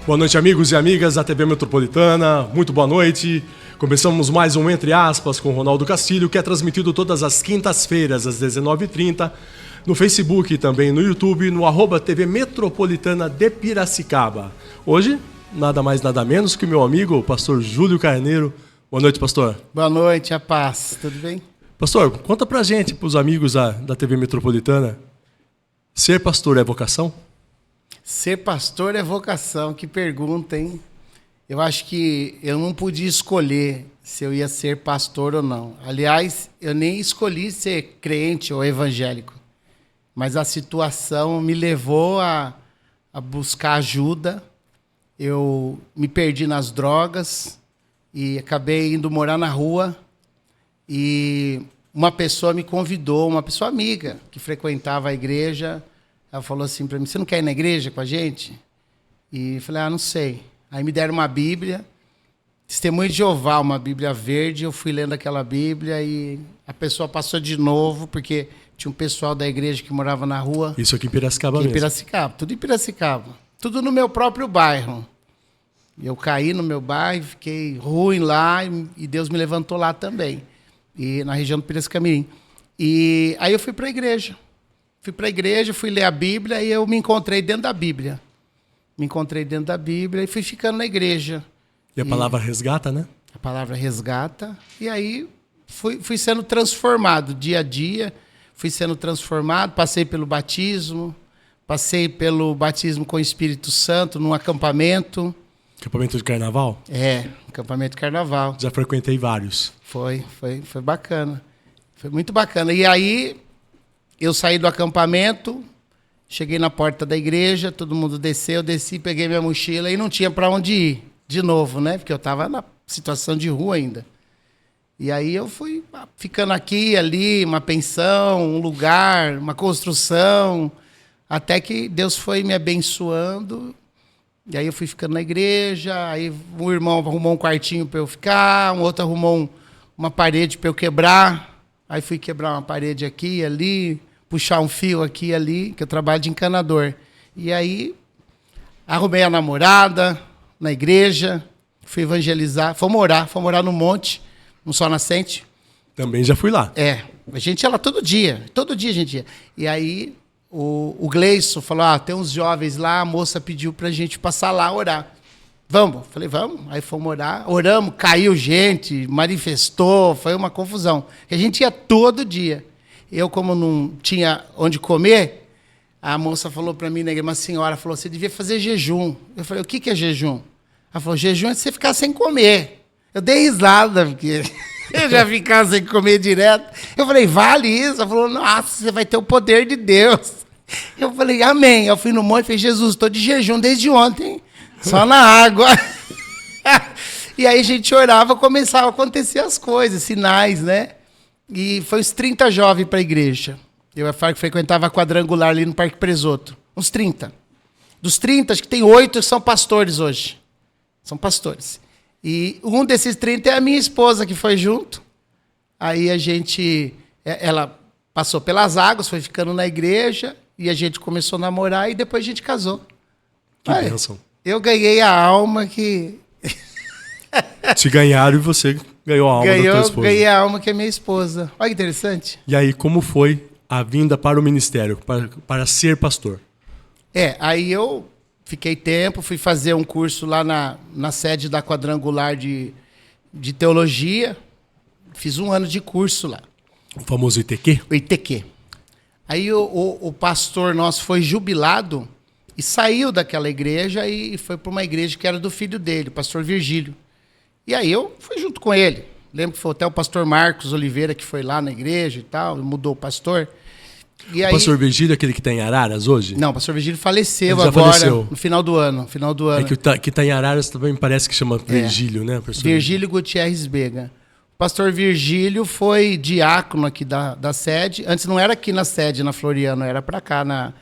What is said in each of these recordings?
Boa noite, amigos e amigas da TV Metropolitana. Muito boa noite. Começamos mais um Entre Aspas com Ronaldo Castilho, que é transmitido todas as quintas-feiras, às 19h30, no Facebook e também no YouTube, no @TV Metropolitana de Piracicaba. Hoje, nada mais, nada menos que o meu amigo, o pastor Júlio Carneiro. Boa noite, pastor. Boa noite, a paz. Tudo bem? Pastor, conta pra gente, pros amigos da TV Metropolitana, ser pastor é vocação? Ser pastor é vocação. Que pergunta, hein? Eu acho que eu não podia escolher se eu ia ser pastor ou não. Aliás, eu nem escolhi ser crente ou evangélico. Mas a situação me levou a buscar ajuda. Eu me perdi nas drogas e acabei indo morar na rua. E uma pessoa me convidou, uma pessoa amiga que frequentava a igreja. Ela falou assim para mim: você não quer ir na igreja com a gente? E eu falei: não sei. Aí me deram uma Bíblia, Testemunho de Jeová, uma Bíblia verde. Eu fui lendo aquela Bíblia e a pessoa passou de novo, porque tinha um pessoal da igreja que morava na rua. Isso aqui em Piracicaba mesmo? Em Piracicaba, tudo em Piracicaba. Tudo no meu próprio bairro. Eu caí no meu bairro, fiquei ruim lá e Deus me levantou lá também. E na região do Piracicamirim. E aí eu fui para a igreja. Fui ler a Bíblia e eu me encontrei dentro da Bíblia. E fui ficando na igreja. E a palavra resgata, né? A palavra resgata. E aí fui sendo transformado dia a dia. Fui sendo transformado, passei pelo batismo com o Espírito Santo num acampamento. Acampamento de carnaval? É, acampamento de carnaval. Já frequentei vários. Foi bacana. Foi muito bacana. E aí eu saí do acampamento, cheguei na porta da igreja, todo mundo desceu, eu desci, peguei minha mochila e não tinha para onde ir de novo, né? Porque eu estava na situação de rua ainda. E aí eu fui ficando aqui, ali, uma pensão, um lugar, uma construção, até que Deus foi me abençoando. E aí eu fui ficando na igreja, aí um irmão arrumou um quartinho para eu ficar, um outro arrumou uma parede para eu quebrar. Aí fui quebrar uma parede aqui e ali, puxar um fio aqui e ali, que eu trabalho de encanador. E aí arrumei a namorada na igreja, fui evangelizar, fomos morar no monte, no Sol Nascente. Também já fui lá. É, a gente ia lá todo dia a gente ia. E aí o Gleison falou: tem uns jovens lá, a moça pediu pra gente passar lá orar. Vamos? Falei: vamos. Aí fomos orar, oramos, caiu gente, manifestou, foi uma confusão. A gente ia todo dia. Eu, como não tinha onde comer, a moça falou pra mim, uma senhora, falou: você devia fazer jejum. Eu falei: o que é jejum? Ela falou: jejum é você ficar sem comer. Eu dei risada, porque eu já ficava sem comer direto. Eu falei: vale isso? Ela falou: nossa, você vai ter o poder de Deus. Eu falei: amém. Eu fui no monte e falei: Jesus, estou de jejum desde ontem, só na água. E aí a gente orava, começava a acontecer as coisas, sinais, né? E foi uns 30 jovens para a igreja. Eu frequentava a quadrangular ali no Parque Presoto. Uns 30. Dos 30, acho que tem 8 que são pastores hoje. São pastores. E um desses 30 é a minha esposa, que foi junto. Aí ela passou pelas águas, foi ficando na igreja, e a gente começou a namorar, e depois a gente casou. Que bênção. Eu ganhei a alma que... Te ganharam e você ganhou a alma da tua esposa. Ganhei a alma que é minha esposa. Olha que interessante. E aí, como foi a vinda para o ministério, para ser pastor? Aí eu fiquei tempo, fui fazer um curso lá na sede da quadrangular de teologia. Fiz 1 ano de curso lá. O famoso ITQ? O ITQ. Aí o pastor nosso foi jubilado e saiu daquela igreja e foi para uma igreja que era do filho dele, o pastor Virgílio. E aí eu fui junto com ele. Lembro que foi até o pastor Marcos Oliveira que foi lá na igreja e tal, mudou o pastor. E o pastor Virgílio é aquele que está em Araras hoje? Não, o pastor Virgílio faleceu agora, no final do ano. É que está em Araras também parece que chama Virgílio, né? Virgílio Gutierrez Bega. O pastor Virgílio foi diácono aqui da sede. Antes não era aqui na sede, na Floriano, era para cá,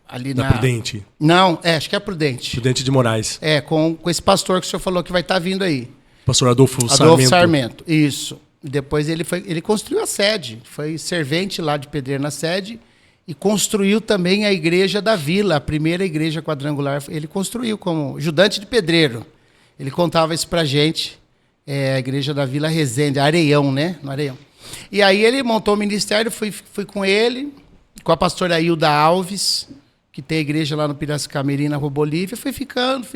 ali na Prudente? Não, acho que é Prudente. Prudente de Moraes. Com esse pastor que o senhor falou que vai estar vindo aí. Pastor Adolfo Sarmento, isso. Depois ele construiu a sede, foi servente lá de pedreiro na sede e construiu também a igreja da vila, a primeira igreja quadrangular. Ele construiu como ajudante de pedreiro. Ele contava isso pra gente, a igreja da Vila Resende, Areião, né? No Areião. E aí ele montou o ministério, fui com ele, com a pastora Hilda Alves, que tem a igreja lá no Piracicamirim, na Rua Bolívia, fui ficando.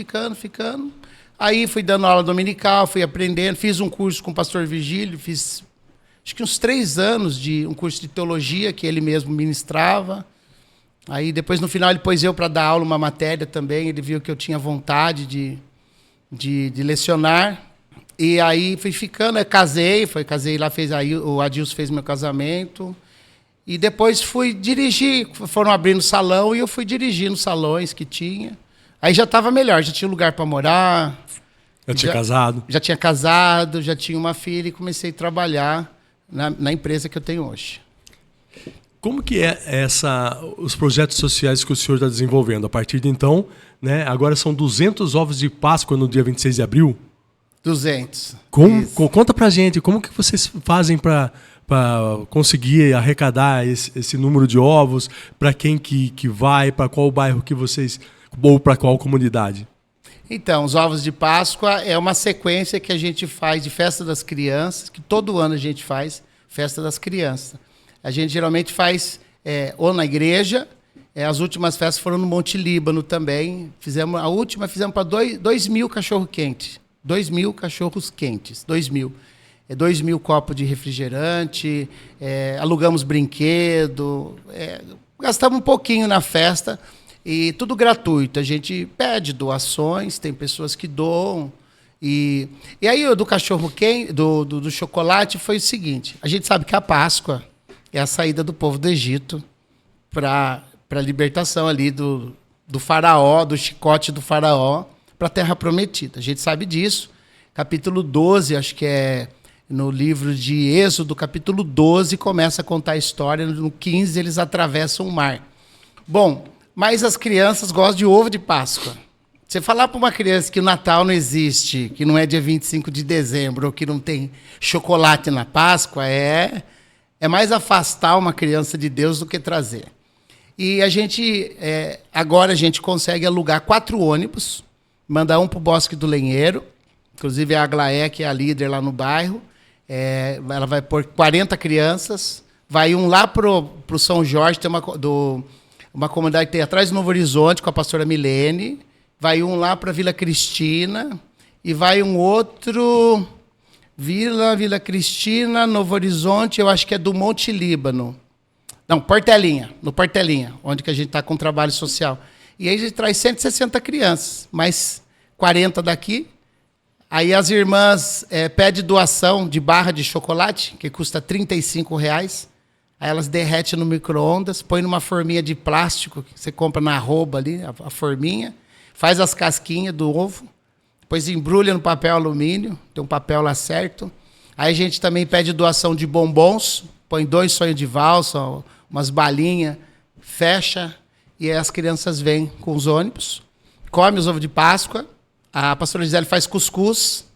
Aí fui dando aula dominical, fui aprendendo, fiz um curso com o pastor Virgílio, fiz acho que uns 3 anos de um curso de teologia que ele mesmo ministrava. Aí depois, no final, ele pôs eu para dar aula uma matéria também, ele viu que eu tinha vontade de lecionar. E aí fui ficando, casei lá, o Adilson fez meu casamento. E depois fui dirigir, foram abrindo salão e eu fui dirigindo salões que tinha. Aí já estava melhor, já tinha lugar para morar. Já tinha casado? Já tinha casado, já tinha uma filha e comecei a trabalhar na empresa que eu tenho hoje. Como que é os projetos sociais que o senhor está desenvolvendo? A partir de então, né, agora são 200 ovos de Páscoa no dia 26 de abril? 200. Conta pra gente, como que vocês fazem para conseguir arrecadar esse número de ovos? Para quem que vai? Para qual bairro que vocês... Ou para qual comunidade? Então, os ovos de Páscoa é uma sequência que a gente faz de festa das crianças, que todo ano a gente faz festa das crianças. A gente geralmente faz ou na igreja, as últimas festas foram no Monte Líbano também. A última fizemos para 2.000 cachorro-quentes. 2.000 cachorros quentes. 2.000. 2.000 copos de refrigerante, alugamos brinquedo, gastamos um pouquinho na festa. E tudo gratuito. A gente pede doações, tem pessoas que doam. E aí, do cachorro quente, do chocolate, foi o seguinte. A gente sabe que a Páscoa é a saída do povo do Egito para a libertação ali do faraó, do chicote do faraó, para a Terra Prometida. A gente sabe disso. Capítulo 12, acho que é no livro de Êxodo, capítulo 12, começa a contar a história. No 15, eles atravessam o mar. Bom... Mas as crianças gostam de ovo de Páscoa. Você falar para uma criança que o Natal não existe, que não é dia 25 de dezembro, ou que não tem chocolate na Páscoa, é mais afastar uma criança de Deus do que trazer. E agora a gente consegue alugar 4 ônibus, mandar um para o Bosque do Lenheiro, inclusive a Aglaé, que é a líder lá no bairro, ela vai pôr 40 crianças, vai um lá para o São Jorge, tem uma comunidade que tem atrás do Novo Horizonte, com a pastora Milene. Vai um lá para Vila Cristina. E vai um outro... Vila Cristina, Novo Horizonte, eu acho que é do Monte Líbano. Não, Portelinha. No Portelinha, onde que a gente está com trabalho social. E aí a gente traz 160 crianças, mais 40 daqui. Aí as irmãs pedem doação de barra de chocolate, que custa R$35. Aí elas derretem no micro-ondas, põe numa forminha de plástico que você compra na arroba ali, a forminha, faz as casquinhas do ovo, depois embrulha no papel alumínio, tem um papel lá certo. Aí a gente também pede doação de bombons, põe 2 sonhos de valsa, umas balinhas, fecha, e aí as crianças vêm com os ônibus, come os ovos de Páscoa, a pastora Gisele faz cuscuz,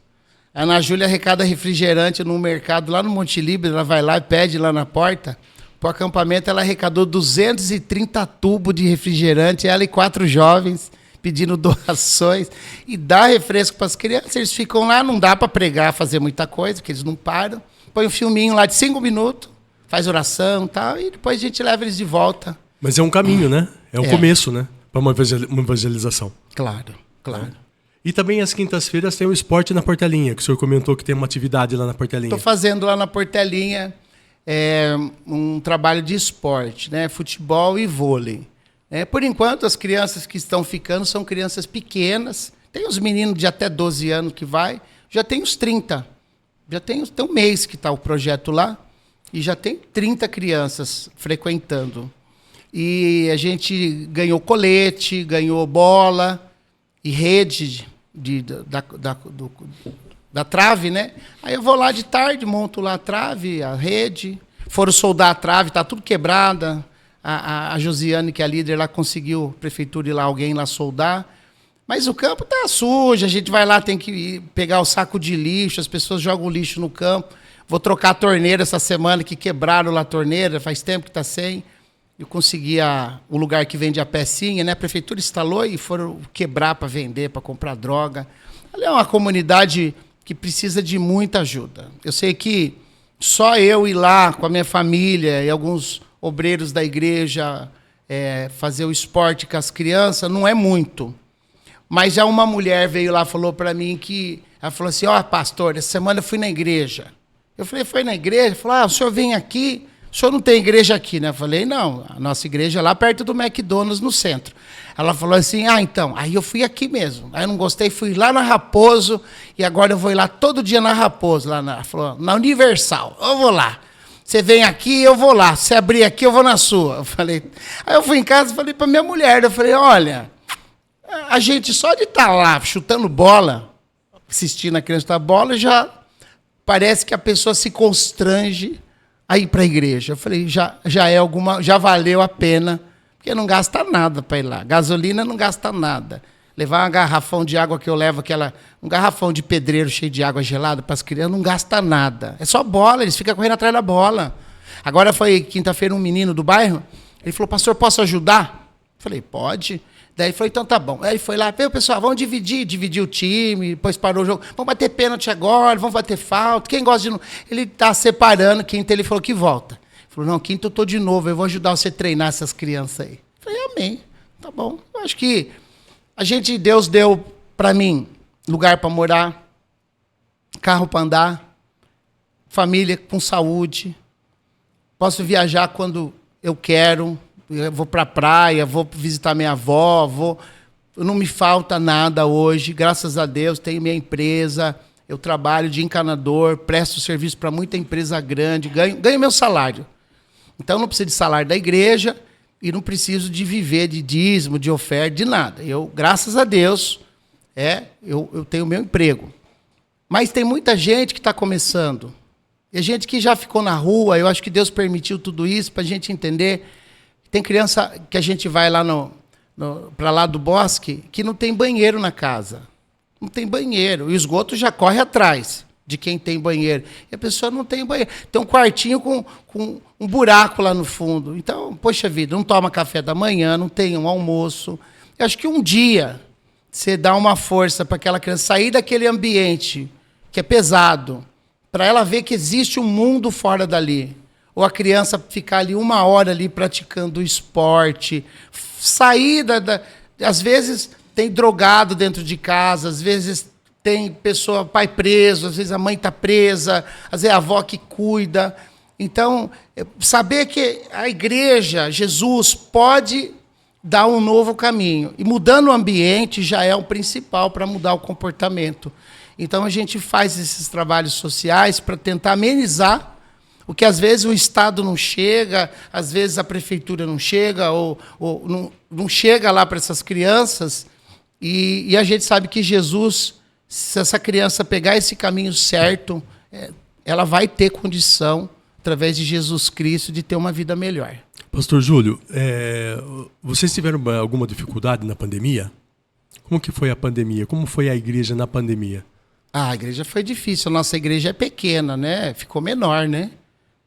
a Ana Júlia arrecada refrigerante no mercado lá no Monte Líbano, ela vai lá e pede lá na porta. Para o acampamento, ela arrecadou 230 tubos de refrigerante, ela e 4 jovens pedindo doações, e dá refresco para as crianças. Eles ficam lá, não dá para pregar, fazer muita coisa, porque eles não param. Põe um filminho lá de 5 minutos, faz oração e tal, e depois a gente leva eles de volta. Mas é um caminho, né? É um começo, né? Para uma evangelização. Claro. E também às quintas-feiras tem o esporte na Portelinha, que o senhor comentou que tem uma atividade lá na Portelinha. Estou fazendo lá na Portelinha um trabalho de esporte, né? Futebol e vôlei. Por enquanto, as crianças que estão ficando são crianças pequenas. Tem os meninos de até 12 anos que vai, já tem os 30. Já tem um mês que está o projeto lá, e já tem 30 crianças frequentando. E a gente ganhou colete, ganhou bola e rede da trave, né? Aí eu vou lá de tarde, monto lá a trave, a rede. Foram soldar a trave, tá tudo quebrada. A Josiane, que é a líder lá, conseguiu, a prefeitura ir lá, alguém lá soldar. Mas o campo tá sujo, a gente vai lá, tem que ir pegar o saco de lixo, as pessoas jogam lixo no campo. Vou trocar a torneira essa semana, que quebraram lá a torneira, faz tempo que tá sem. eu consegui o lugar que vende a pecinha, né? A prefeitura instalou e foram quebrar para vender, para comprar droga. Ali é uma comunidade que precisa de muita ajuda. Eu sei que só eu ir lá com a minha família e alguns obreiros da igreja fazer o esporte com as crianças não é muito. Mas já uma mulher veio lá e falou para mim que... Ela falou assim, pastor, essa semana eu fui na igreja. Eu falei, foi na igreja? Falou, o senhor vem aqui... O senhor não tem igreja aqui, né? Eu falei, não, a nossa igreja é lá perto do McDonald's, no centro. Ela falou assim, então, aí eu fui aqui mesmo. Aí eu não gostei, fui lá na Raposo, e agora eu vou ir lá todo dia na Raposo, ela falou, na Universal, eu vou lá. Você vem aqui, eu vou lá. Se abrir aqui, eu vou na sua. Eu falei, aí eu fui em casa e falei para minha mulher, eu falei, olha, a gente só de estar lá chutando bola, assistindo a criança chutar bola, já parece que a pessoa se constrange a ir para a igreja. Eu falei, já valeu a pena, porque não gasta nada para ir lá. Gasolina não gasta nada. Levar um garrafão de água que eu levo, um garrafão de pedreiro cheio de água gelada para as crianças, não gasta nada. É só bola, eles ficam correndo atrás da bola. Agora foi quinta-feira um menino do bairro, ele falou, pastor, posso ajudar? Eu falei, pode. Daí ele falou, então tá bom. Aí ele foi lá, pessoal, vamos dividir o time, depois parou o jogo. Vamos bater pênalti agora, vamos bater falta. Quem gosta de... Ele tá separando, quinta ele falou que volta. Ele falou, não, quinta eu tô de novo, eu vou ajudar você a treinar essas crianças aí. Eu falei, amém, tá bom. Eu acho que Deus deu para mim lugar para morar, carro para andar, família com saúde. Posso viajar quando eu quero. Eu vou para a praia, vou visitar minha avó, não me falta nada hoje, graças a Deus, tenho minha empresa, eu trabalho de encanador, presto serviço para muita empresa grande, ganho meu salário. Então, não preciso de salário da igreja e não preciso de viver de dízimo, de oferta, de nada. Eu, graças a Deus, eu tenho meu emprego. Mas tem muita gente que está começando, e gente que já ficou na rua, eu acho que Deus permitiu tudo isso para a gente entender. Tem criança que a gente vai lá para lá do bosque que não tem banheiro na casa. Não tem banheiro. O esgoto já corre atrás de quem tem banheiro. E a pessoa não tem banheiro. Tem um quartinho com um buraco lá no fundo. Então, poxa vida, não toma café da manhã, não tem um almoço. Eu acho que um dia você dá uma força para aquela criança sair daquele ambiente que é pesado, para ela ver que existe um mundo fora dali. Ou a criança ficar ali 1 hora ali praticando esporte, sair às vezes tem drogado dentro de casa, às vezes tem pai preso, às vezes a mãe está presa, às vezes é a avó que cuida. Então, saber que a igreja, Jesus, pode dar um novo caminho. E mudando o ambiente já é o principal para mudar o comportamento. Então, a gente faz esses trabalhos sociais para tentar amenizar o que às vezes o Estado não chega, às vezes a prefeitura não chega, ou não chega lá para essas crianças. E a gente sabe que Jesus, se essa criança pegar esse caminho certo, ela vai ter condição, através de Jesus Cristo, de ter uma vida melhor. Pastor Júlio, vocês tiveram alguma dificuldade na pandemia? Como que foi a pandemia? Como foi a igreja na pandemia? A igreja foi difícil. A nossa igreja é pequena, né? Ficou menor, né?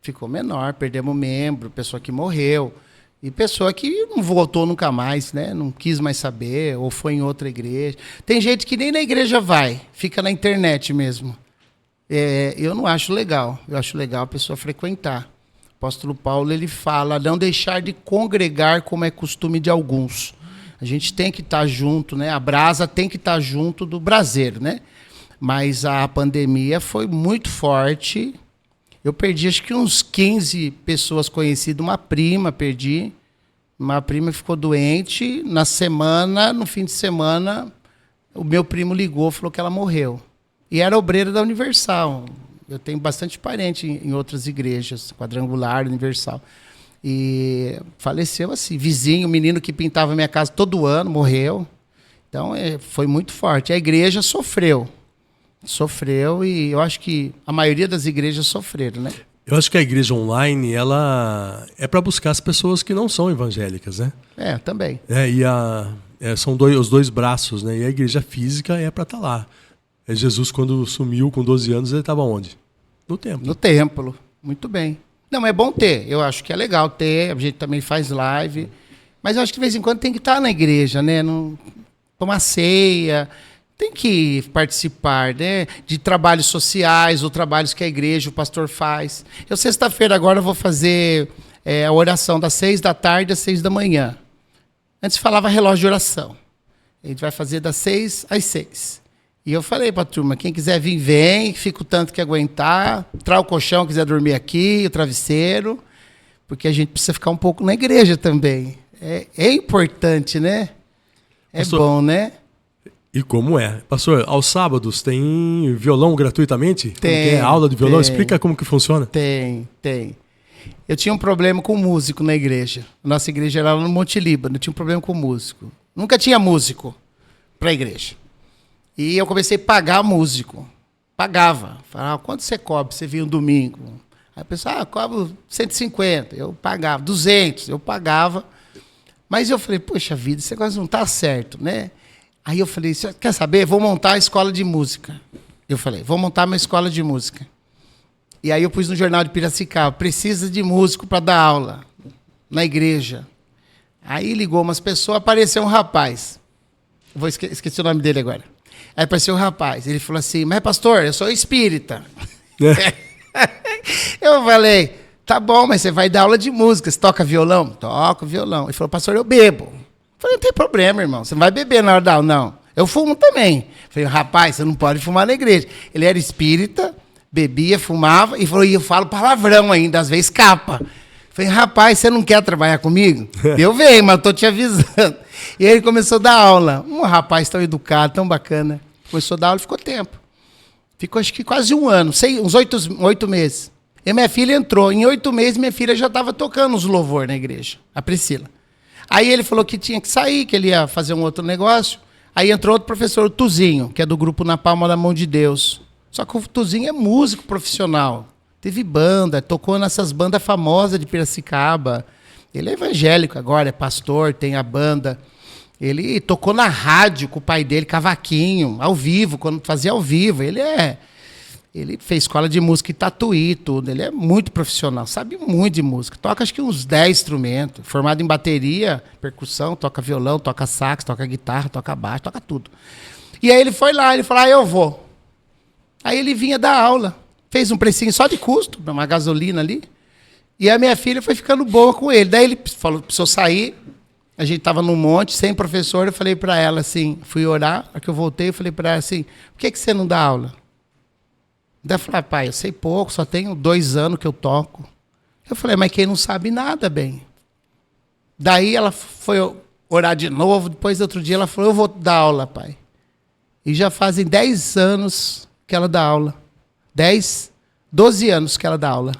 Ficou menor, perdemos membro, pessoa que morreu. E pessoa que não voltou nunca mais, né? Não quis mais saber, ou foi em outra igreja. Tem gente que nem na igreja vai, fica na internet mesmo. Eu não acho legal. Eu acho legal a pessoa frequentar. O apóstolo Paulo, ele fala, não deixar de congregar como é costume de alguns. A gente tem que estar junto, né? A brasa tem que estar junto do braseiro, né? Mas a pandemia foi muito forte. Eu perdi acho que uns 15 pessoas conhecidas, uma prima perdi. Uma prima ficou doente. No fim de semana, o meu primo ligou, falou que ela morreu. E era obreira da Universal. Eu tenho bastante parente em outras igrejas, Quadrangular, Universal. E faleceu assim, vizinho, menino que pintava minha casa todo ano, morreu. Então, foi muito forte. A igreja sofreu, e eu acho que a maioria das igrejas sofreram, né? Eu acho que a igreja online, ela é para buscar as pessoas que não são evangélicas, né? Também. São os dois braços, né? E a igreja física é para estar lá. Jesus, quando sumiu com 12 anos, ele estava onde? No templo. No templo, muito bem. Não, é bom ter. Eu acho que é legal ter. A gente também faz live. Mas eu acho que de vez em quando tem que estar na igreja, né? Não, tomar ceia. Tem que participar, né? De trabalhos sociais ou trabalhos que a igreja, o pastor faz. Eu, sexta-feira, agora, vou fazer a oração das 6 da tarde às 6 da manhã. Antes falava relógio de oração. A gente vai fazer das 6 às 6. E eu falei para a turma, quem quiser vir, vem, fica o tanto que aguentar, traz o colchão, quiser dormir aqui, o travesseiro, porque a gente precisa ficar um pouco na igreja também. É importante, né? É Pastor, bom, né? E como é? Pastor, aos sábados tem violão gratuitamente? Como que é aula de violão? Tem. Explica como que funciona. Tem. Eu tinha um problema com músico na igreja. Nossa igreja era lá no Monte Líbano, eu tinha um problema com músico. Nunca tinha músico para a igreja. E eu comecei a pagar músico. Pagava. Falava, quanto você cobra? Você vinha um domingo. Aí a pessoa, cobro 150. Eu pagava. 200. Eu pagava. Mas eu falei, poxa vida, esse negócio não está certo, né? Aí eu falei, você quer saber? Vou montar a escola de música. Eu falei, vou montar uma escola de música. E aí eu pus no jornal de Piracicaba, precisa de músico para dar aula na igreja. Aí ligou umas pessoas, apareceu um rapaz. Esqueci o nome dele agora. Aí apareceu um rapaz, ele falou assim, mas pastor, eu sou espírita. Eu falei, tá bom, mas você vai dar aula de música, você toca violão? Toco violão. Ele falou, pastor, eu bebo. Eu falei, não tem problema, irmão, você não vai beber na hora da aula, não. Eu fumo também. Eu falei, rapaz, você não pode fumar na igreja. Ele era espírita, bebia, fumava, e falou, e eu falo palavrão ainda, às vezes capa. Eu falei, rapaz, você não quer trabalhar comigo? Eu venho, mas eu tô te avisando. E aí ele começou a dar aula. Um rapaz tão educado, tão bacana. Começou a dar aula e ficou tempo. Ficou acho que quase um ano, uns 8 meses. E minha filha entrou. Em 8 meses, minha filha já estava tocando os louvor na igreja, a Priscila. Aí ele falou que tinha que sair, que ele ia fazer um outro negócio. Aí entrou outro professor, o Tuzinho, que é do grupo Na Palma da Mão de Deus. Só que o Tuzinho é músico profissional. Teve banda, tocou nessas bandas famosas de Piracicaba. Ele é evangélico agora, é pastor, tem a banda. Ele tocou na rádio com o pai dele, cavaquinho, ao vivo, quando fazia ao vivo. Ele fez escola de música em Tatuí, tudo. Ele é muito profissional, sabe muito de música. Toca acho que uns 10 instrumentos. Formado em bateria, percussão, toca violão, toca sax, toca guitarra, toca baixo, toca tudo. E aí ele foi lá, ele falou, eu vou. Aí ele vinha dar aula. Fez um precinho só de custo, uma gasolina ali. E a minha filha foi ficando boa com ele. Daí ele falou, precisou sair. A gente estava num monte, sem professor. Eu falei para ela assim, fui orar. A que eu voltei, eu falei para ela assim, por que você não dá aula? Daí ela falou, pai, eu sei pouco, só tenho 2 anos que eu toco. Eu falei, mas quem não sabe nada, bem. Daí ela foi orar de novo. Depois, outro dia, ela falou, eu vou dar aula, pai. E já fazem 10 anos que ela dá aula. 12 anos que ela dá aula.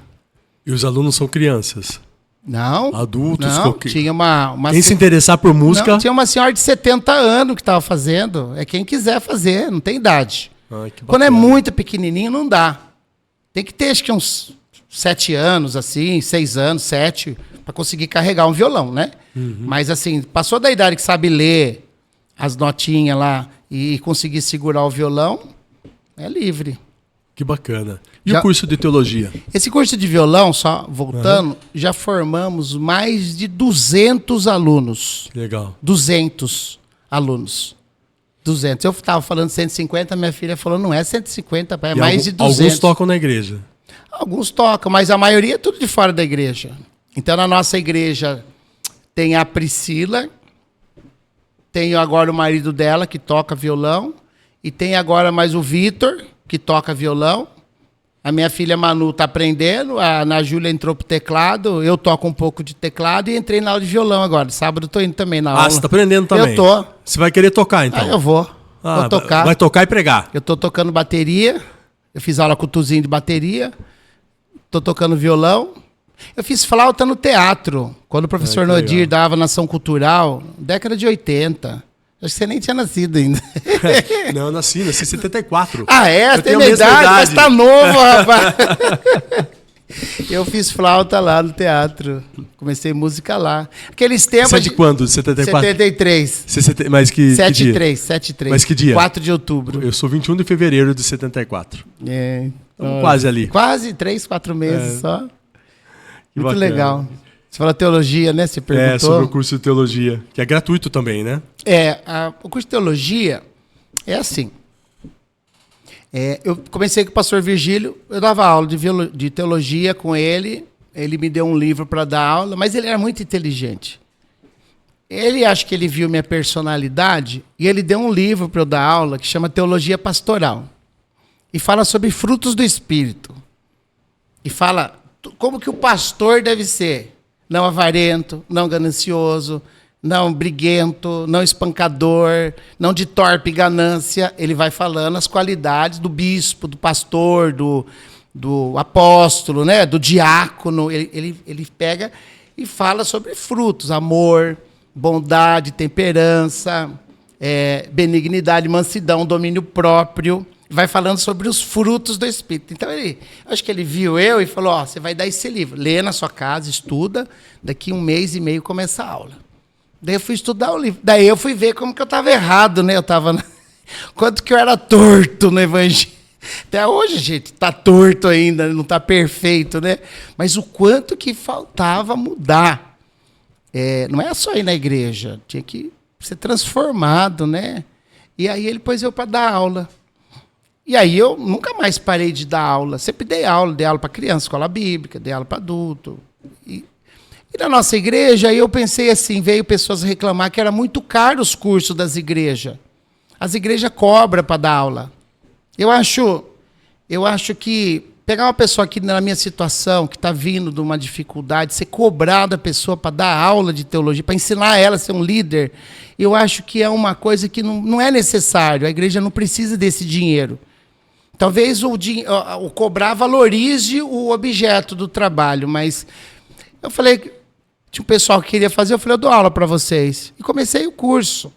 E os alunos são crianças? Não. Adultos? Não, tinha uma quem se interessar por música... Não, tinha uma senhora de 70 anos que estava fazendo. É quem quiser fazer, não tem idade. Ai, que Quando é bacana. muito pequenininho, não dá. Tem que ter, acho que uns 7 anos, assim, 6 anos, 7, para conseguir carregar um violão, né? Uhum. Mas, assim, passou da idade que sabe ler as notinhas lá e conseguir segurar o violão, é livre. Que bacana. E Já- o curso de teologia? Esse curso de violão, só voltando, já formamos mais de 200 alunos. Legal. 200 alunos. 200. Eu estava falando 150, minha filha falou, não é 150, pai, é E mais de 200. alguns tocam na igreja. Alguns tocam, mas a maioria é tudo de fora da igreja. Então, na nossa igreja, tem a Priscila, tem agora o marido dela, que toca violão, e tem agora mais o Vitor, que toca violão. A minha filha Manu está aprendendo, a Ana Júlia entrou pro teclado, eu toco um pouco de teclado e entrei na aula de violão agora. Sábado estou indo também na aula. Ah, você está aprendendo também? Eu tô. Você vai querer tocar, então? Ah, eu vou. Ah, Vou tocar. Vai tocar e pregar. Eu tô tocando bateria. Eu fiz aula com o Tuzinho de bateria. Tô tocando violão. Eu fiz flauta no teatro. Quando o professor que Nodir legal. dava na ação cultural, década de 80. Acho que você nem tinha nascido ainda. Não, eu nasci em 74. Ah, é? Eu Tem tenho a minha mesma idade, mas idade. tá novo, rapaz. Eu fiz flauta lá no teatro. Comecei música lá. Aqueles tempos... Você é de quando? 74? 73. Mas que dia? 73, 73. Mas que dia? 4 de outubro. Eu sou 21 de fevereiro de 74. É. Estamos quase ali. Quase 3, 4 meses só. Muito bacana. legal. Você fala teologia, né? Você perguntou. Sobre o curso de teologia, que é gratuito também, né? O curso de teologia é assim. Eu comecei com o pastor Virgílio, eu dava aula de teologia com ele, ele me deu um livro para dar aula, mas ele era muito inteligente. Acho que ele viu minha personalidade e ele deu um livro para eu dar aula que chama Teologia Pastoral. E fala sobre frutos do Espírito. E fala como que o pastor deve ser. Não avarento, não ganancioso, não briguento, não espancador, não de torpe ganância. Ele vai falando as qualidades do bispo, do pastor, do apóstolo, né? Do diácono. Ele pega e fala sobre frutos, amor, bondade, temperança, benignidade, mansidão, domínio próprio. Vai falando sobre os frutos do Espírito. Então, acho que ele viu eu e falou, você vai dar esse livro. Lê na sua casa, estuda, daqui 1 mês e meio começa a aula. Daí eu fui estudar o livro. Daí eu fui ver como que eu estava errado, né? Quanto que eu era torto no evangelho. Até hoje, gente, está torto ainda, não está perfeito, né? Mas o quanto que faltava mudar. Não é só ir na igreja, tinha que ser transformado, né? E aí ele pôs eu para dar aula. E aí eu nunca mais parei de dar aula. Sempre dei aula para criança, escola bíblica, dei aula para adulto. E na nossa igreja, aí eu pensei assim, veio pessoas reclamar que era muito caro os cursos das igrejas. As igrejas cobram para dar aula. Eu acho que pegar uma pessoa aqui na minha situação, que está vindo de uma dificuldade, ser cobrado a pessoa para dar aula de teologia, para ensinar ela a ser um líder, eu acho que é uma coisa que não é necessário. A igreja não precisa desse dinheiro. Talvez o cobrar valorize o objeto do trabalho, mas eu falei, tinha um pessoal que queria fazer, eu falei, eu dou aula para vocês. E comecei o curso.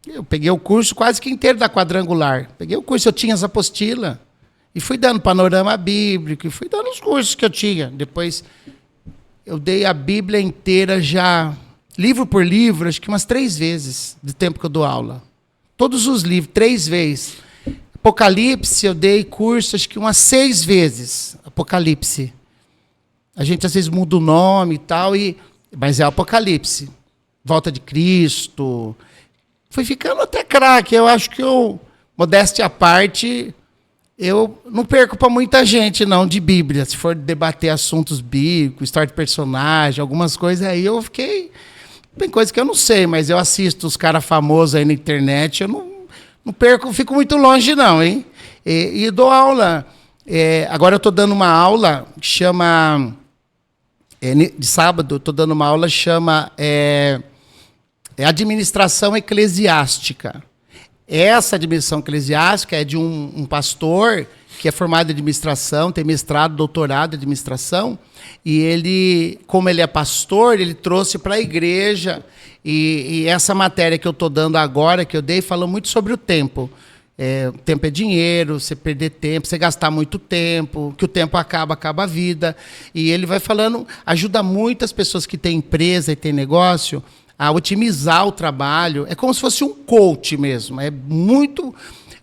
Eu peguei o curso quase que inteiro da quadrangular. Peguei o curso, eu tinha as apostilas. E fui dando panorama bíblico, e fui dando os cursos que eu tinha. Depois, eu dei a Bíblia inteira já, livro por livro, acho que umas 3 vezes do tempo que eu dou aula. Todos os livros, 3 vezes. Apocalipse, eu dei curso, acho que umas 6 vezes. Apocalipse. A gente às vezes muda o nome e tal, mas é Apocalipse. Volta de Cristo. Fui ficando até craque. Eu acho que modéstia à parte, eu não perco para muita gente, não, de Bíblia. Se for debater assuntos bíblicos, história de personagem, algumas coisas aí, eu fiquei... Tem coisa que eu não sei, mas eu assisto os caras famosos aí na internet, eu não perco, fico muito longe, não, hein? E dou aula. Agora eu estou dando uma aula que chama... de sábado, eu estou dando uma aula que chama Administração Eclesiástica. Essa administração eclesiástica é de um pastor que é formado em administração, tem mestrado, doutorado em administração, e ele, como ele é pastor, ele trouxe para a igreja, e essa matéria que eu estou dando agora, que eu dei, falou muito sobre o tempo. O tempo é dinheiro, você perder tempo, você gastar muito tempo, que o tempo acaba a vida. E ele vai falando, ajuda muitas pessoas que têm empresa e têm negócio a otimizar o trabalho. É como se fosse um coach mesmo. É muito...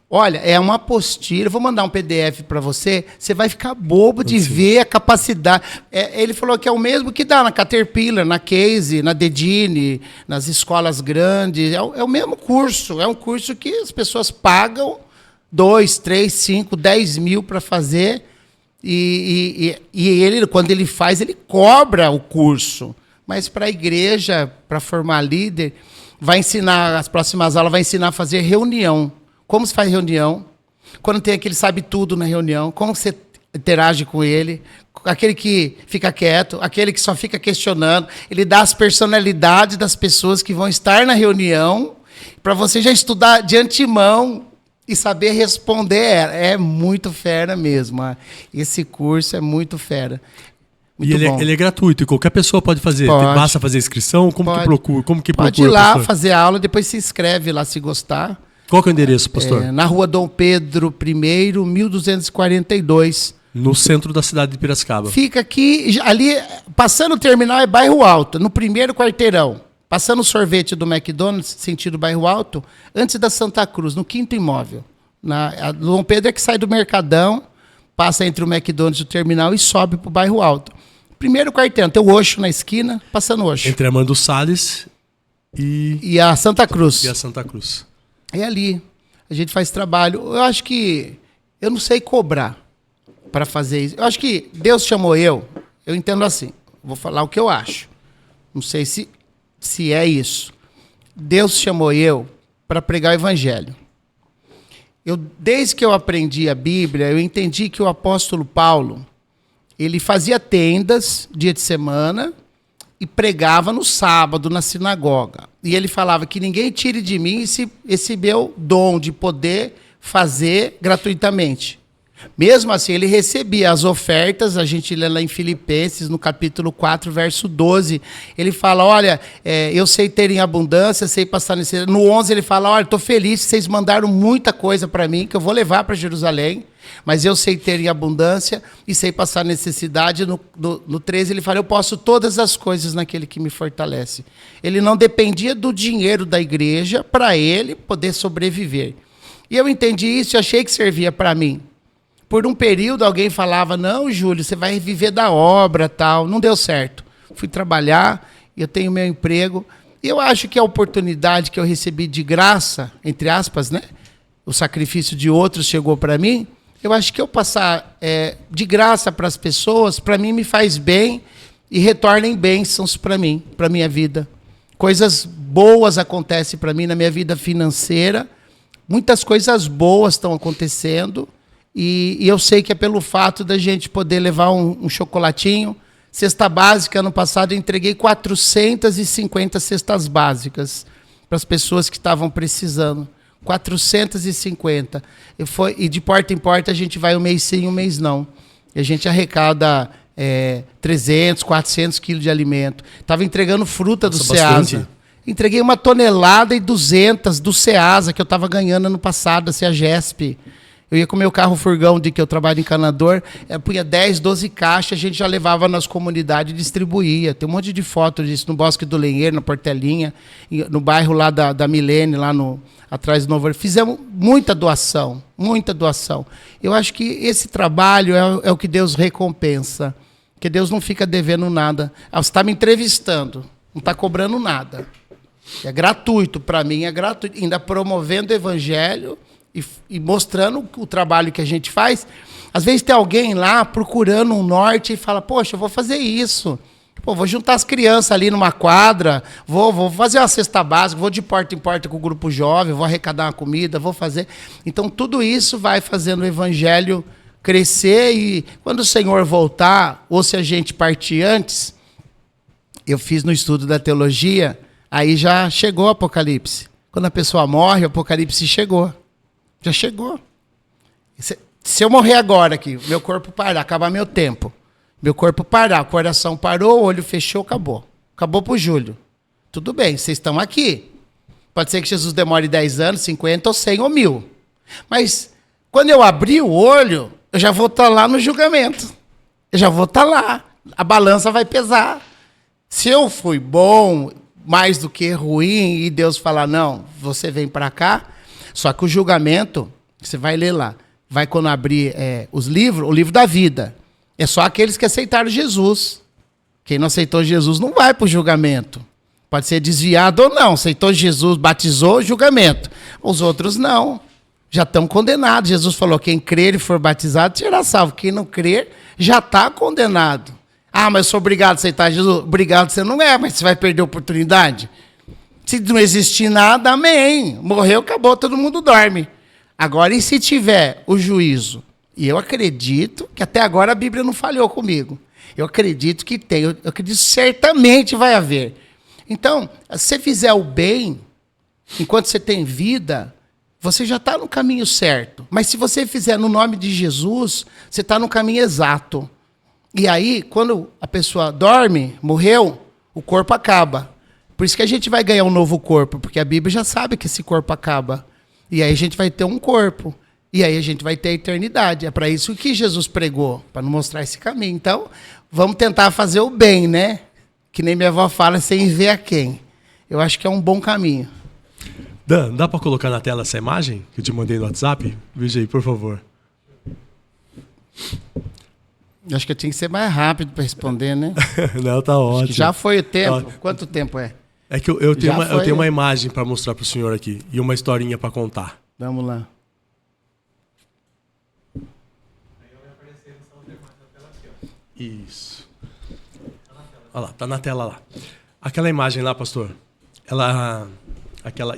Olha, é uma apostila. Vou mandar um PDF para você. Você vai ficar bobo de ver a capacidade. Ele falou que é o mesmo que dá na Caterpillar, na Case, na Dedini, nas escolas grandes. É o mesmo curso. É um curso que as pessoas pagam 2, 3, 5, 10 mil para fazer. E ele, quando ele faz, ele cobra o curso. Mas para a igreja, para formar líder, vai ensinar, as próximas aulas, vai ensinar a fazer reunião. Como se faz reunião? Quando tem aquele sabe tudo na reunião, como você interage com ele? Aquele que fica quieto, aquele que só fica questionando. Ele dá as personalidades das pessoas que vão estar na reunião, para você já estudar de antemão e saber responder. É muito fera mesmo. Esse curso é muito fera. Muito bom. Ele é gratuito e qualquer pessoa pode fazer. Pode. Basta fazer inscrição? Como que procura? Pode ir lá fazer aula, depois se inscreve lá se gostar. Qual que é o endereço, pastor? Na rua Dom Pedro I, 1242. No centro da cidade de Piracicaba. Fica aqui, ali, passando o terminal é Bairro Alto, no primeiro quarteirão. Passando o sorvete do McDonald's, sentido Bairro Alto, antes da Santa Cruz, no 5º imóvel. A Dom Pedro é que sai do Mercadão, passa entre o McDonald's e o terminal e sobe para o Bairro Alto. Primeiro quarteirão, tem o Oxo na esquina, passando o Oxo. Entre Armando Salles e a Santa Cruz. E a Santa Cruz. É ali. A gente faz trabalho. Eu acho que eu não sei cobrar para fazer isso. Eu acho que Deus chamou eu entendo assim. Vou falar o que eu acho. Não sei se é isso. Deus chamou eu para pregar o evangelho. Desde que eu aprendi a Bíblia, eu entendi que o apóstolo Paulo, ele fazia tendas dia de semana e pregava no sábado na sinagoga. E ele falava que ninguém tire de mim esse meu dom de poder fazer gratuitamente. Mesmo assim, ele recebia as ofertas, a gente lê lá em Filipenses, no capítulo 4, verso 12, ele fala, olha, eu sei ter em abundância, sei passar necessidade. No 11 ele fala, olha, estou feliz que vocês mandaram muita coisa para mim, que eu vou levar para Jerusalém, mas eu sei ter em abundância e sei passar necessidade. No 13 ele fala, eu posso todas as coisas naquele que me fortalece. Ele não dependia do dinheiro da igreja para ele poder sobreviver. E eu entendi isso e achei que servia para mim. Por um período alguém falava, não, Júlio, você vai viver da obra, tal. Não deu certo. Fui trabalhar, eu tenho meu emprego. E eu acho que a oportunidade que eu recebi de graça, entre aspas, né? O sacrifício de outros chegou para mim. Eu acho que eu passar de graça para as pessoas, para mim me faz bem e retornem bênçãos para mim, para a minha vida. Coisas boas acontecem para mim na minha vida financeira. Muitas coisas boas estão acontecendo. E eu sei que é pelo fato da gente poder levar um chocolatinho. Cesta básica, ano passado eu entreguei 450 cestas básicas para as pessoas que estavam precisando. 450. E de porta em porta a gente vai um mês sim, um mês não. E a gente arrecada 300, 400 quilos de alimento. Estava entregando fruta do Ceasa. Entreguei 1,2 toneladas do Ceasa, que eu estava ganhando ano passado, da CEAGESP. Eu ia com o meu carro furgão, de que eu trabalho encanador, punha 10, 12 caixas, a gente já levava nas comunidades e distribuía. Tem um monte de fotos disso, no Bosque do Lenheiro, na Portelinha, no bairro lá da Milene, lá atrás do Novo. Fizemos muita doação, muita doação. Eu acho que esse trabalho é o que Deus recompensa, que Deus não fica devendo nada. Você está me entrevistando, não está cobrando nada. É gratuito, para mim é gratuito. Ainda promovendo o evangelho e mostrando o trabalho que a gente faz. Às vezes tem alguém lá procurando um norte e fala, poxa, eu vou fazer isso. Pô, vou juntar as crianças ali numa quadra, vou fazer uma cesta básica, vou de porta em porta com o grupo jovem, vou arrecadar uma comida, vou fazer. Então, tudo isso vai fazendo o evangelho crescer e quando o Senhor voltar, ou se a gente partir antes, eu fiz no estudo da teologia, aí já chegou o Apocalipse. Quando a pessoa morre, o Apocalipse chegou. Já chegou. Se eu morrer agora aqui, meu corpo parar, acabar meu tempo, meu corpo parar, o coração parou, o olho fechou, acabou. Acabou pro Júlio. Tudo bem, vocês estão aqui. Pode ser que Jesus demore 10 anos, 50 ou 100 ou 1000. Mas quando eu abrir o olho, eu já vou estar lá no julgamento. Eu já vou estar lá. A balança vai pesar. Se eu fui bom, mais do que ruim, e Deus falar, não, você vem para cá. Só que o julgamento, você vai ler lá, vai quando abrir os livros, o livro da vida. É só aqueles que aceitaram Jesus. Quem não aceitou Jesus não vai para o julgamento. Pode ser desviado ou não. Aceitou Jesus, batizou, julgamento. Os outros não. Já estão condenados. Jesus falou, quem crer e for batizado será salvo. Quem não crer já está condenado. Ah, mas eu sou obrigado a aceitar Jesus. Obrigado você não é, mas você vai perder a oportunidade. Se não existir nada, amém. Morreu, acabou, todo mundo dorme. Agora, e se tiver o juízo? E eu acredito que até agora a Bíblia não falhou comigo. Eu acredito que tem, eu acredito que certamente vai haver. Então, se você fizer o bem, enquanto você tem vida, você já está no caminho certo. Mas se você fizer no nome de Jesus, você está no caminho exato. E aí, quando a pessoa dorme, morreu, o corpo acaba. Por isso que a gente vai ganhar um novo corpo, porque a Bíblia já sabe que esse corpo acaba. E aí a gente vai ter um corpo. E aí a gente vai ter a eternidade. É para isso que Jesus pregou, para nos mostrar esse caminho. Então, vamos tentar fazer o bem, né? Que nem minha avó fala, sem ver a quem. Eu acho que é um bom caminho. Dan, dá para colocar na tela essa imagem que eu te mandei no WhatsApp? Veja aí, por favor. Acho que eu tinha que ser mais rápido para responder, né? Não, tá ótimo. Já foi o tempo. Quanto tempo é? É que eu tenho uma imagem para mostrar para o senhor aqui e uma historinha para contar. Vamos lá. Isso. Olha lá, tá na tela lá. Aquela imagem lá, pastor,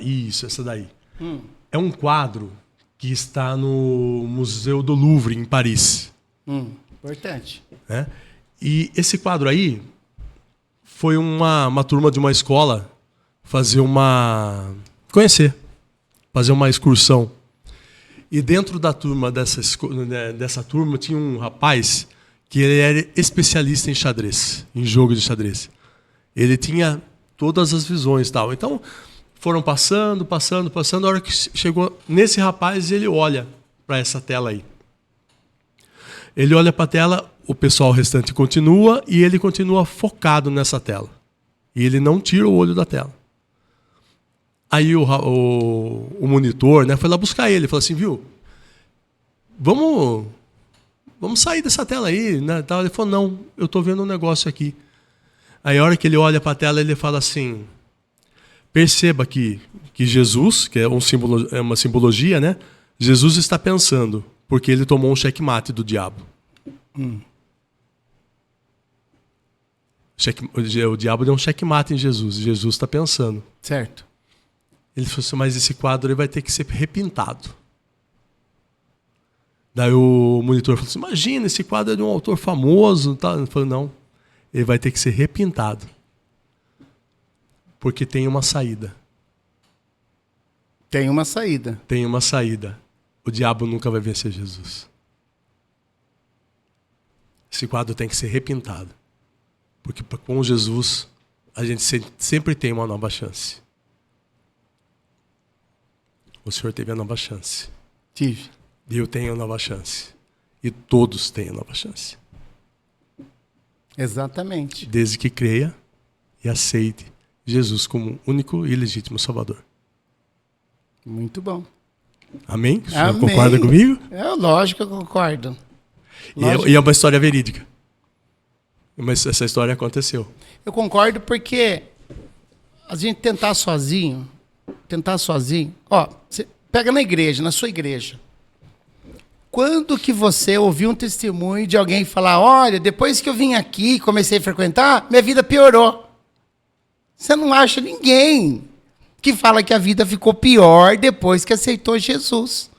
isso, essa daí. É um quadro que está no Museu do Louvre, em Paris. Importante. Né? E esse quadro aí foi uma turma de uma escola fazer uma excursão. E dentro da turma dessa turma tinha um rapaz que ele era especialista em xadrez, em jogo de xadrez. Ele tinha todas as visões e tal. Então, foram passando. A hora que chegou nesse rapaz, ele olha para essa tela aí. Ele olha para a tela, o pessoal restante continua e ele continua focado nessa tela. E ele não tira o olho da tela. Aí o monitor, né, foi lá buscar ele. Falou assim, viu, vamos sair dessa tela aí. Né? Ele falou, não, eu estou vendo um negócio aqui. Aí a hora que ele olha para a tela, ele fala assim, perceba que Jesus, que é uma simbologia, né? Jesus está pensando, porque ele tomou um checkmate do diabo. O diabo deu um checkmate em Jesus. Jesus está pensando. Certo. Ele falou assim, mas esse quadro aí vai ter que ser repintado. Daí o monitor falou assim, imagina, esse quadro é de um autor famoso. Tá? Ele falou, não, ele vai ter que ser repintado. Porque tem uma saída. Tem uma saída. Tem uma saída. O diabo nunca vai vencer Jesus. Esse quadro tem que ser repintado. Porque com Jesus, a gente sempre tem uma nova chance. O senhor teve a nova chance. Tive. E eu tenho a nova chance. E todos têm a nova chance. Exatamente. Desde que creia e aceite Jesus como único e legítimo Salvador. Muito bom. Amém? O senhor Amém. concorda comigo? Lógico que eu concordo. E é uma história verídica. Mas essa história aconteceu. Eu concordo porque a gente tentar sozinho, ó, você pega na igreja, na sua igreja. Quando que você ouviu um testemunho de alguém falar, olha, depois que eu vim aqui e comecei a frequentar, minha vida piorou. Você não acha ninguém que fala que a vida ficou pior depois que aceitou Jesus.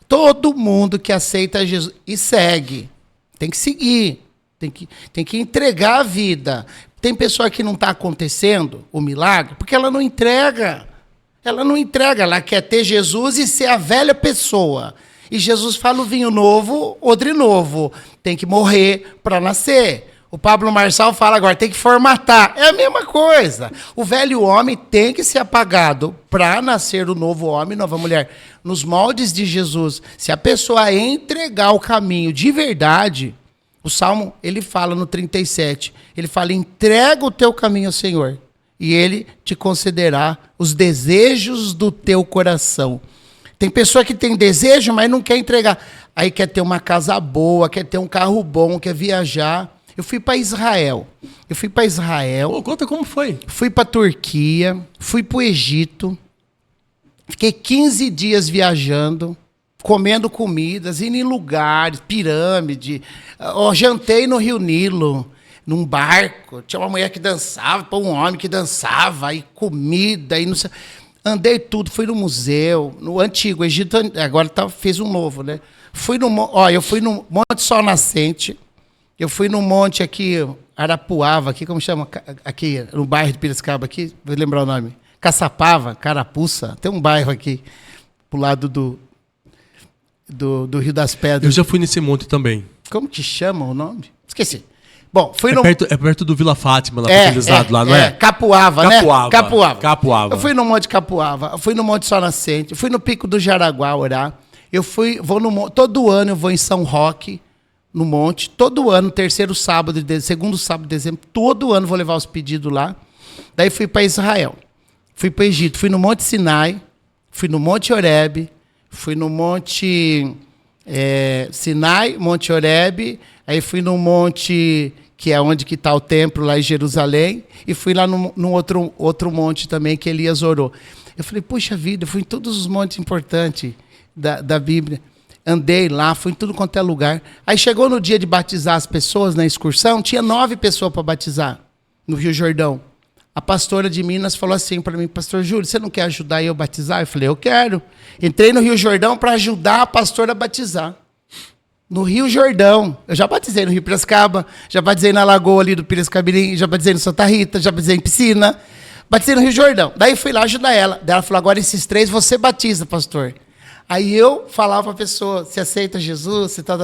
Todo mundo que aceita Jesus e segue, tem que seguir, tem que entregar a vida. Tem pessoa que não está acontecendo o milagre porque ela não entrega. Ela quer ter Jesus e ser a velha pessoa. E Jesus fala o vinho novo, odre novo. Tem que morrer para nascer. O Pablo Marçal fala agora, tem que formatar. É a mesma coisa. O velho homem tem que ser apagado para nascer o novo homem, nova mulher. Nos moldes de Jesus, se a pessoa entregar o caminho de verdade, o Salmo, ele fala no 37, ele fala, entrega o teu caminho ao Senhor, e ele te concederá os desejos do teu coração. Tem pessoa que tem desejo, mas não quer entregar. Aí quer ter uma casa boa, quer ter um carro bom, quer viajar. Eu fui para Israel. Pô, conta como foi. Fui para Turquia, fui para o Egito. Fiquei 15 dias viajando, comendo comidas, indo em lugares, pirâmide. Jantei no Rio Nilo, num barco. Tinha uma mulher que dançava, um homem que dançava, e comida, e não sei. Andei tudo, fui no museu, no antigo Egito, agora fez um novo, né? Eu fui no Monte Sol Nascente. Eu fui no monte aqui, Arapuava, aqui, como chama? Aqui, no bairro de Piracicaba, aqui, vou lembrar o nome. Caçapava, Carapuça, tem um bairro aqui, pro lado do Rio das Pedras. Eu já fui nesse monte também. Como que chama o nome? Esqueci. Bom, fui é perto do Vila Fátima, lá para aqueles lados lá, não é? Capuava, né? Capuava. Eu fui no Monte Capuava, eu fui no Monte Sol Nascente, eu fui no Pico do Jaraguá orar. Todo ano eu vou em São Roque, no monte, todo ano, segundo sábado de dezembro, todo ano vou levar os pedidos lá. Daí fui para Israel, fui para o Egito, fui no Monte Sinai, fui no Monte Horebe, fui no Monte Sinai, Monte Horebe, aí fui no monte que é onde que está o templo lá em Jerusalém, e fui lá num outro monte também que Elias orou. Eu falei, puxa vida, eu fui em todos os montes importantes da Bíblia. Andei lá, fui em tudo quanto é lugar. Aí chegou no dia de batizar as pessoas na excursão, tinha 9 pessoas para batizar no Rio Jordão. A pastora de Minas falou assim para mim, pastor Júlio, você não quer ajudar eu a batizar? Eu falei, eu quero. Entrei no Rio Jordão para ajudar a pastora a batizar. No Rio Jordão. Eu já batizei no Rio Piracicaba, já batizei na lagoa ali do Piracicamirim, já batizei no Santa Rita, já batizei em piscina. Batizei no Rio Jordão. Daí fui lá ajudar ela. Daí ela falou, agora esses 3 você batiza, pastor. Aí eu falava para a pessoa, você aceita Jesus? Você tá.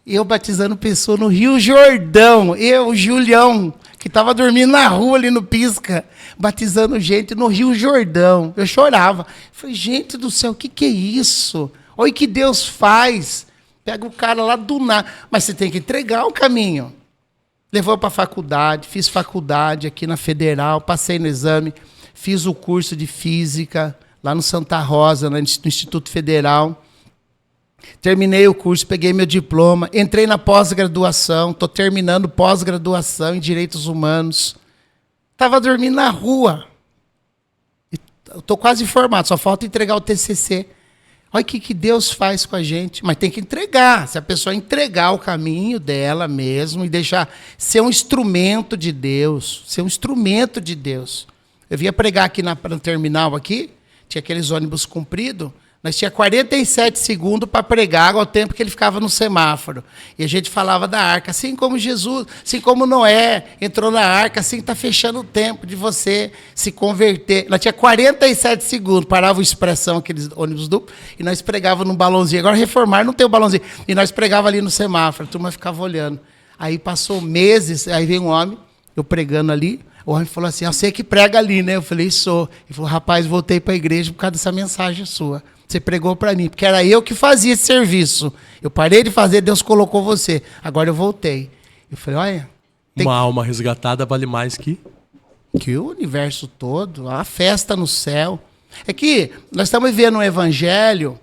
E eu batizando pessoa no Rio Jordão. Eu, Julião, que estava dormindo na rua ali no Pisca, batizando gente no Rio Jordão. Eu chorava. Falei, gente do céu, o que é isso? Olha o que Deus faz. Pega o cara lá do nada. Mas você tem que entregar o caminho. Levou para a faculdade, fiz faculdade aqui na Federal, passei no exame, fiz o curso de Física lá no Santa Rosa, no Instituto Federal. Terminei o curso, peguei meu diploma, entrei na pós-graduação, estou terminando pós-graduação em Direitos Humanos. Estava dormindo na rua. Estou quase formado, só falta entregar o TCC. Olha o que Deus faz com a gente. Mas tem que entregar. Se a pessoa entregar o caminho dela mesmo e deixar ser um instrumento de Deus. Ser um instrumento de Deus. Eu vinha pregar aqui no terminal, aqui, tinha aqueles ônibus compridos. Nós tinha 47 segundos para pregar ao tempo que ele ficava no semáforo. E a gente falava da arca. Assim como Jesus, assim como Noé entrou na arca, assim está fechando o tempo de você se converter. Nós tinha 47 segundos, parava o Expressão, aqueles ônibus duplos, e nós pregava num balãozinho. Agora reformar não tem o balãozinho. E nós pregava ali no semáforo, a turma ficava olhando. Aí passou meses, aí veio um homem, eu pregando ali, o homem falou assim, você que prega ali, né? Eu falei, sou. Ele falou, rapaz, voltei para a igreja por causa dessa mensagem sua. Você pregou para mim, porque era eu que fazia esse serviço. Eu parei de fazer, Deus colocou você. Agora eu voltei. Eu falei, olha... Uma alma resgatada vale mais que o universo todo, a festa no céu. É que nós estamos vivendo um evangelho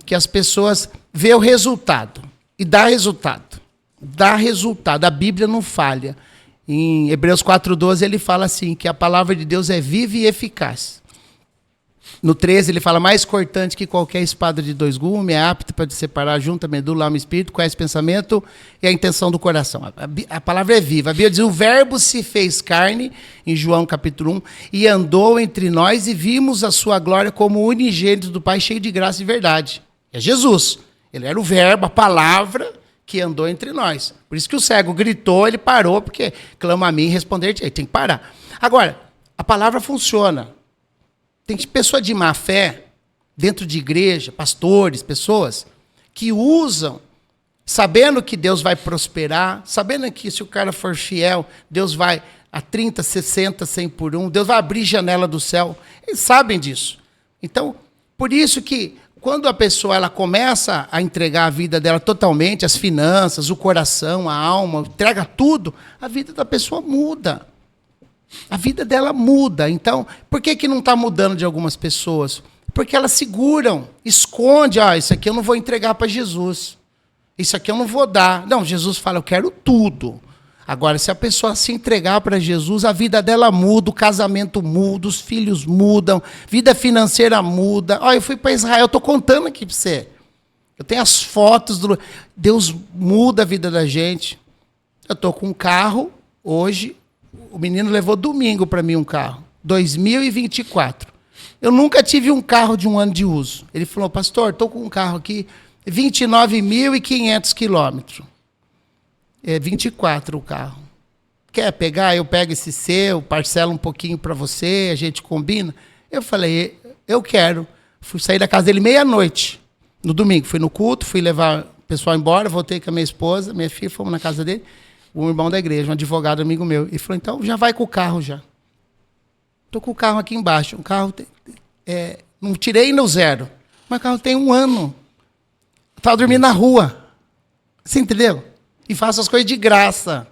que as pessoas vê o resultado. E dá resultado. Dá resultado. A Bíblia não falha. Em Hebreus 4:12 ele fala assim, que a palavra de Deus é viva e eficaz. No 13 ele fala, mais cortante que qualquer espada de 2 gumes, é apta para separar a junta, a medula, alma e espírito, conhece o pensamento e a intenção do coração. A palavra é viva. A Bíblia diz, o verbo se fez carne, em João capítulo 1, e andou entre nós e vimos a sua glória como unigênito do Pai, cheio de graça e verdade. É Jesus. Ele era o verbo, a palavra que andou entre nós. Por isso que o cego gritou, ele parou, porque clama a mim e responder-te. Ele tem que parar. Agora, a palavra funciona. Tem pessoa de má fé, dentro de igreja, pastores, pessoas, que usam, sabendo que Deus vai prosperar, sabendo que se o cara for fiel, Deus vai a 30, 60, 100 por 1, Deus vai abrir janela do céu. Eles sabem disso. Então, por isso que quando a pessoa ela começa a entregar a vida dela totalmente, as finanças, o coração, a alma, entrega tudo, a vida da pessoa muda. A vida dela muda. Então, por que não está mudando de algumas pessoas? Porque elas seguram, escondem. Isso aqui eu não vou entregar para Jesus. Isso aqui eu não vou dar. Não, Jesus fala, eu quero tudo. Agora, se a pessoa se entregar para Jesus, a vida dela muda, o casamento muda, os filhos mudam, vida financeira muda. Eu fui para Israel, estou contando aqui para você. Eu tenho as fotos. Deus muda a vida da gente. Eu estou com um carro hoje. O menino levou domingo para mim um carro, 2024. Eu nunca tive um carro de 1 ano de uso. Ele falou, pastor, estou com um carro aqui, 29.500 quilômetros. É 24 o carro. Quer pegar? Eu pego esse seu, parcelo um pouquinho para você, a gente combina. Eu falei, eu quero. Fui sair da casa dele meia-noite, no domingo. Fui no culto, fui levar o pessoal embora, voltei com a minha esposa, minha filha, fomos na casa dele. Um irmão da igreja, um advogado amigo meu. Ele falou, então já vai com o carro já. Estou com o carro aqui embaixo. Um carro, não tirei no 0, mas o carro tem 1 ano. Estava dormindo na rua. Você entendeu? E faço as coisas de graça.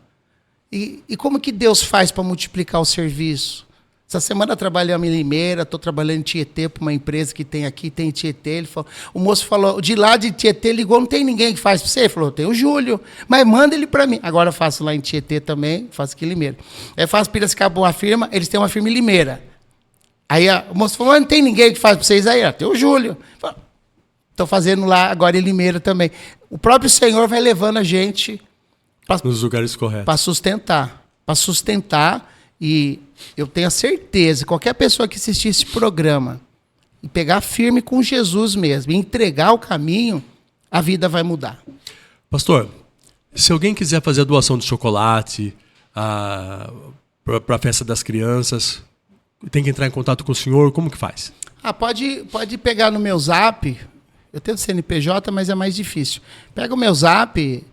E como que Deus faz para multiplicar o serviço? Essa semana trabalhamos em Limeira, estou trabalhando em Tietê para uma empresa que tem aqui, tem em Tietê. Ele falou, o moço falou, de lá de Tietê ligou, não tem ninguém que faz para você? Ele falou, tem o Júlio, mas manda ele para mim. Agora eu faço lá em Tietê também, faço aqui em Limeira. Aí eu faço Piracicaba uma firma, eles têm uma firma em Limeira. Aí o moço falou, mas não tem ninguém que faz para vocês aí? Tem o Júlio. Estou fazendo lá agora em Limeira também. O próprio Senhor vai levando a gente nos lugares corretos. Para sustentar. Para sustentar. E eu tenho a certeza, qualquer pessoa que assistir esse programa e pegar firme com Jesus mesmo, e entregar o caminho, a vida vai mudar. Pastor, se alguém quiser fazer a doação de chocolate para a festa das crianças, tem que entrar em contato com o senhor, como que faz? Pode pegar no meu zap, eu tenho CNPJ, mas é mais difícil. Pega o meu zap,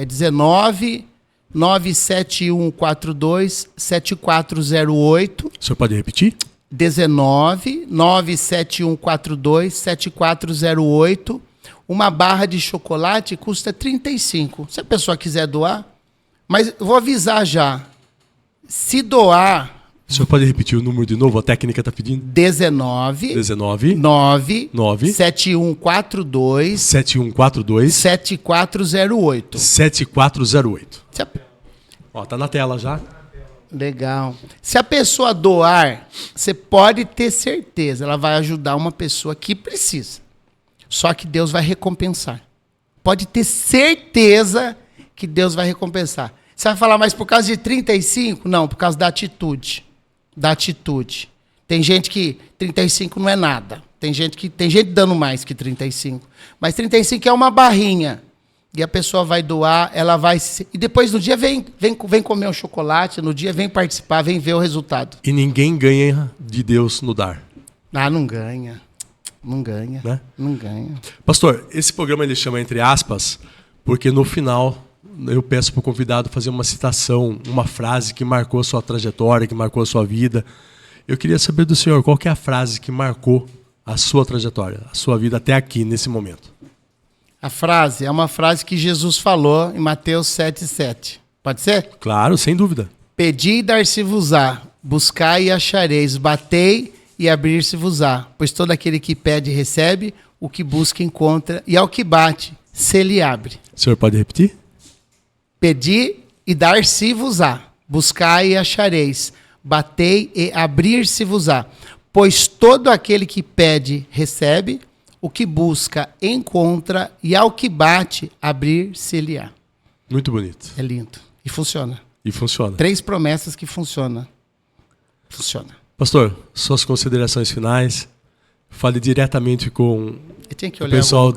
19 97142 7408. O senhor pode repetir? 19 97142 7408. Uma barra de chocolate custa 35. Se a pessoa quiser doar, mas eu vou avisar já. Se doar... O senhor pode repetir o número de novo? A técnica está pedindo. 19 9 7142 7408. 7408. Ó, tá na tela já. Legal. Se a pessoa doar, você pode ter certeza, ela vai ajudar uma pessoa que precisa. Só que Deus vai recompensar. Pode ter certeza que Deus vai recompensar. Você vai falar, mas por causa de 35? Não, por causa da atitude. Da atitude. Tem gente que 35 não é nada. Tem gente dando mais que 35. Mas 35 é uma barrinha. E a pessoa vai doar, ela vai... E depois no dia vem comer um chocolate, no dia vem participar, vem ver o resultado. E ninguém ganha de Deus no dar. Não ganha. Não ganha. Né? Não ganha. Pastor, esse programa ele chama entre aspas, porque no final eu peço para o convidado fazer uma citação, uma frase que marcou a sua trajetória, que marcou a sua vida. Eu queria saber do senhor, qual que é a frase que marcou a sua trajetória, a sua vida até aqui, nesse momento? A frase é uma frase que Jesus falou em Mateus 7,7. Pode ser? Claro, sem dúvida. Pedi e dar-se-vos-á, buscai e achareis, batei e abrir-se-vos-á. Pois todo aquele que pede recebe, o que busca encontra, e ao que bate, se lhe abre. O senhor pode repetir? Pedi e dar-se-vos-á, buscai e achareis, batei e abrir-se-vos-á. Pois todo aquele que pede recebe, o que busca encontra, e ao que bate, abrir-se-lhe-á. Muito bonito. É lindo. E funciona. E funciona. 3 promessas que funcionam. Funciona. Pastor, suas considerações finais. Fale diretamente com o pessoal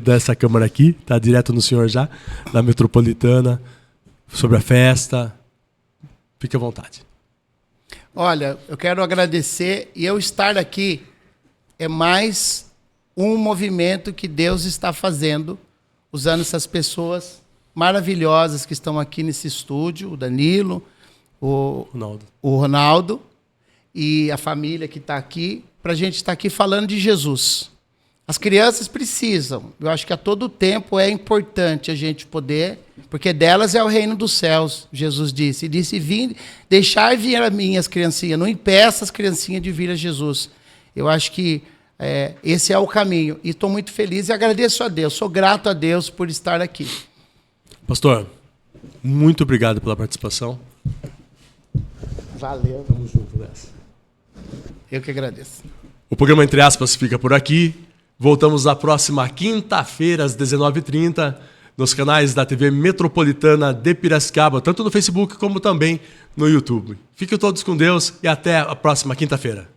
dessa Câmara aqui. Está direto no senhor já. Da Metropolitana. Sobre a festa. Fique à vontade. Olha, eu quero agradecer. E eu estar aqui é mais um movimento que Deus está fazendo, usando essas pessoas maravilhosas que estão aqui nesse estúdio, o Danilo, o Ronaldo e a família que está aqui, para a gente estar aqui falando de Jesus. As crianças precisam, eu acho que a todo tempo é importante a gente poder, porque delas é o reino dos céus, Jesus disse. E disse, deixai vir a mim as criancinhas, não impeça as criancinhas de vir a Jesus. Eu acho que esse é o caminho. E estou muito feliz e agradeço a Deus, sou grato a Deus por estar aqui. Pastor, muito obrigado pela participação. Valeu. Tamo junto nessa. Eu que agradeço. O programa Entre Aspas fica por aqui. Voltamos na próxima quinta-feira, às 19h30, nos canais da TV Metropolitana de Piracicaba, tanto no Facebook como também no YouTube. Fiquem todos com Deus e até a próxima quinta-feira.